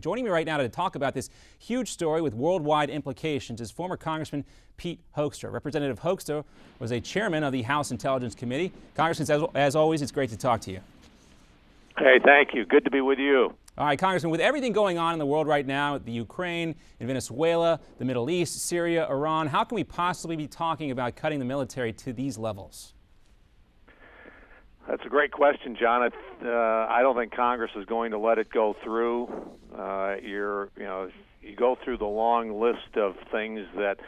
Joining me right now to talk about this huge story with worldwide implications is former Congressman Pete Hoekstra. Representative Hoekstra was a chairman of the House Intelligence Committee. Congressman, as always, it's great to talk to you. Hey, thank you. Good to be with you. All right, Congressman, with everything going on in the world right now, the Ukraine, in Venezuela, the Middle East, Syria, Iran, how can we possibly be talking about cutting the military to these levels? That's a great question, John. I don't think Congress is going to let it go through. You go through the long list of things that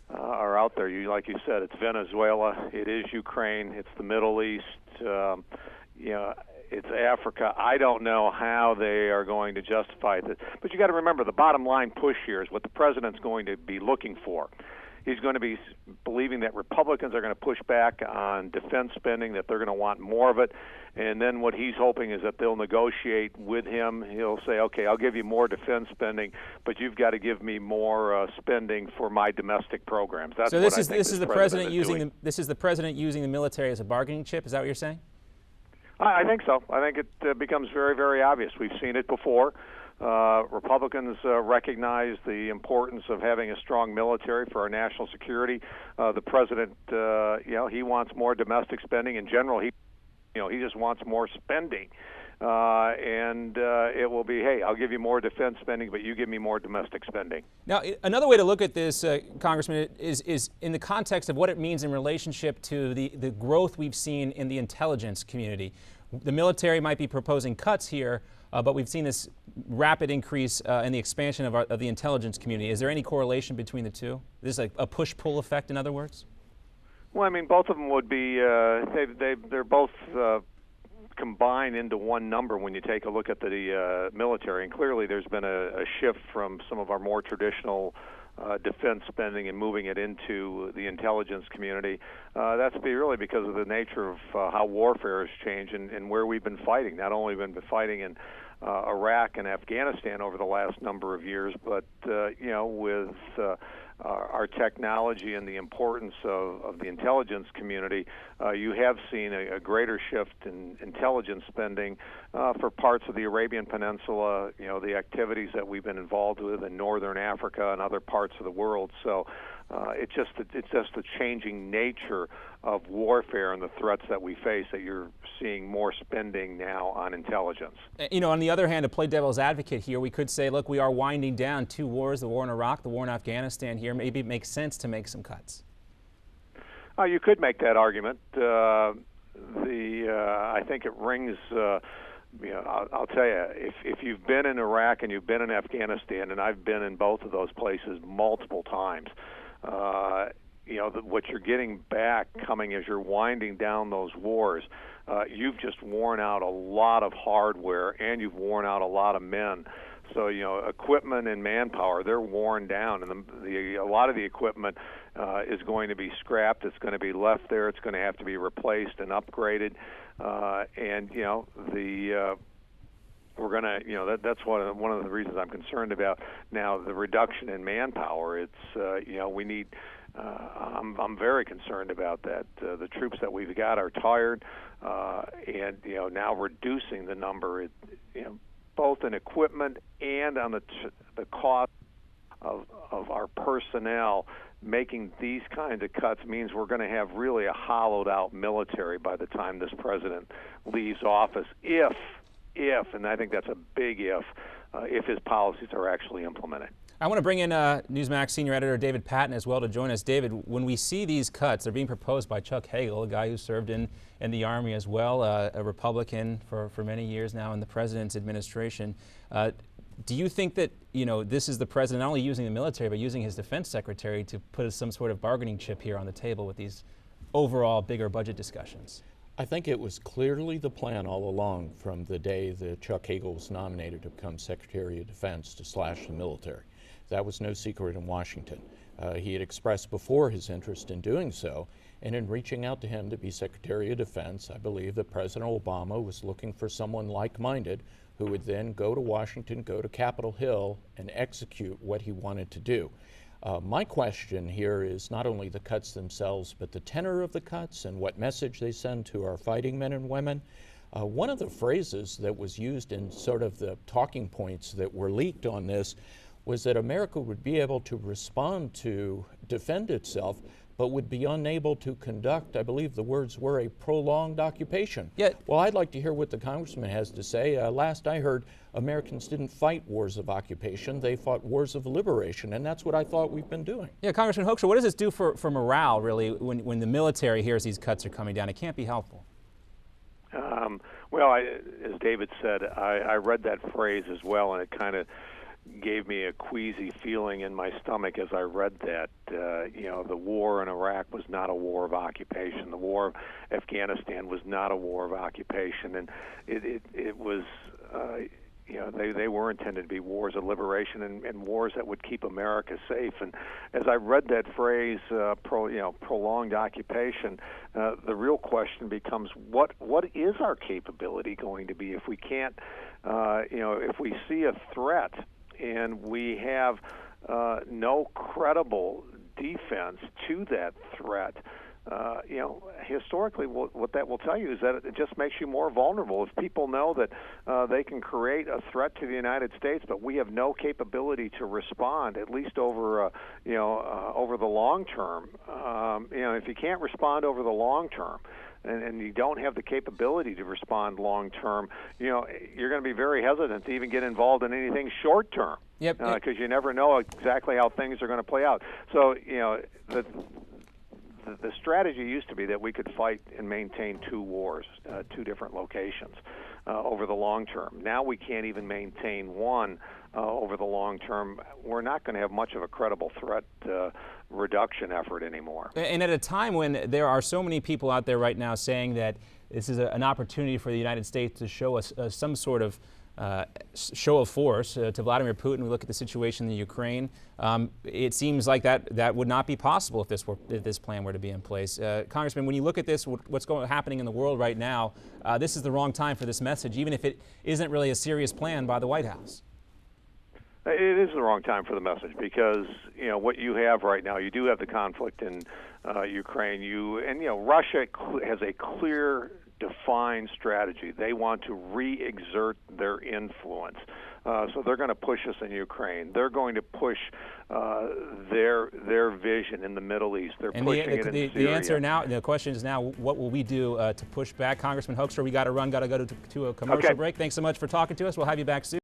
are out there. Like you said, it's Venezuela, it is Ukraine, it's the Middle East, it's Africa. I don't know how they are going to justify this. But you got to remember, the bottom line push here is what the president's going to be looking for. He's going to be believing that Republicans are going to push back on defense spending, that they're going to want more of it. And then what he's hoping is that they'll negotiate with him. He'll say, okay, I'll give you more defense spending, but you've got to give me more spending for my domestic programs. That's so this is the president using the military as a bargaining chip. Is that what you're saying? I think so. I think it becomes very, very obvious. We've seen it before. Republicans recognize the importance of having a strong military for our national security. The president, he wants more domestic spending. In general, he just wants more spending. And it will be, hey, I'll give you more defense spending, but you give me more domestic spending. Now, another way to look at this, Congressman, is in the context of what it means in relationship to the growth we've seen in the intelligence community. The military might be proposing cuts here, but we've seen this rapid increase in the expansion of the intelligence community. Is there any correlation between the two? Is this a push-pull effect, in other words? Well, I mean, both of them would be, they're both combine into one number when you take a look at the military. And clearly there's been a shift from some of our more traditional defense spending and moving it into the intelligence community. That's really because of the nature of how warfare has changed and where we've been fighting. Not only have we been fighting in Iraq and Afghanistan over the last number of years, but with our technology and the importance of the intelligence community, you have seen a greater shift in intelligence spending for parts of the Arabian Peninsula, the activities that we've been involved with in northern Africa and other parts of the world. So it's just the changing nature of warfare and the threats that we face that you're seeing more spending now on intelligence. On the other hand, to play devil's advocate here, we could say, look, we are winding down two wars, the war in Iraq, the war in Afghanistan here. Maybe it makes sense to make some cuts. You could make that argument. I think it rings, I'll tell you, if you've been in Iraq and you've been in Afghanistan, and I've been in both of those places multiple times, what you're getting back coming as you're winding down those wars, you've just worn out a lot of hardware and you've worn out a lot of men. So, equipment and manpower, they're worn down, and a lot of the equipment is going to be scrapped. It's going to be left there. It's going to have to be replaced and upgraded. We're going to, that's one of the reasons I'm concerned about now the reduction in manpower. It's, we need. I'm very concerned about that. The troops that we've got are tired, and now reducing the number, both in equipment and on the cost of our personnel. Making these kinds of cuts means we're going to have really a hollowed-out military by the time this president leaves office, if, and I think that's a big if his policies are actually implemented. I want to bring in Newsmax senior editor David Patton as well to join us. David, when we see these cuts, they're being proposed by Chuck Hagel, a guy who served in the Army as well, a Republican for many years now in the president's administration. Do you think that this is the president not only using the military but using his defense secretary to put some sort of bargaining chip here on the table with these overall bigger budget discussions? I think it was clearly the plan all along from the day that Chuck Hagel was nominated to become Secretary of Defense to slash the military. That was no secret in Washington. He had expressed before his interest in doing so, and in reaching out to him to be Secretary of Defense, I believe that President Obama was looking for someone like-minded who would then go to Washington, go to Capitol Hill, and execute what he wanted to do. My question here is not only the cuts themselves, but the tenor of the cuts and what message they send to our fighting men and women. One of the phrases that was used in sort of the talking points that were leaked on this was that America would be able to respond to defend itself, but would be unable to conduct, I believe the words were, a prolonged occupation. Yeah. Well, I'd like to hear what the congressman has to say. Last I heard, Americans didn't fight wars of occupation, they fought wars of liberation, and that's what I thought we've been doing. Yeah, Congressman Hoekstra, what does this do for morale, really, when the military hears these cuts are coming down? It can't be helpful. Well, as David said, I read that phrase as well, and it kind of gave me a queasy feeling in my stomach as I read that. The war in Iraq was not a war of occupation. The war of Afghanistan was not a war of occupation, and it was. They were intended to be wars of liberation and wars that would keep America safe. And as I read that phrase, prolonged occupation, the real question becomes what is our capability going to be if we can't, if we see a threat and we have no credible defense to that threat. Historically, what that will tell you is that it just makes you more vulnerable. If people know that they can create a threat to the United States, but we have no capability to respond, at least over the long term. If you can't respond over the long term, and you don't have the capability to respond long term, you're going to be very hesitant to even get involved in anything short term. Yep. Because you never know exactly how things are going to play out. So, the strategy used to be that we could fight and maintain two wars, two different locations over the long term. Now we can't even maintain one over the long term. We're not going to have much of a credible threat reduction effort anymore. And at a time when there are so many people out there right now saying that this is an opportunity for the United States to show us some sort of show of force to Vladimir Putin. We look at the situation in the Ukraine. It seems like that would not be possible if this plan were to be in place. Congressman, when you look at this, what's happening in the world right now, this is the wrong time for this message, even if it isn't really a serious plan by the White House. It is the wrong time for the message because what you have right now, you do have the conflict in Ukraine. Russia has a clear, defined strategy. They want to re-exert their influence. So they're going to push us in Ukraine. They're going to push their vision in the Middle East. They're pushing it in Syria. The answer now, the question is now, what will we do to push back? Congressman Hoekstra, we got to go to a commercial break. Thanks so much for talking to us. We'll have you back soon.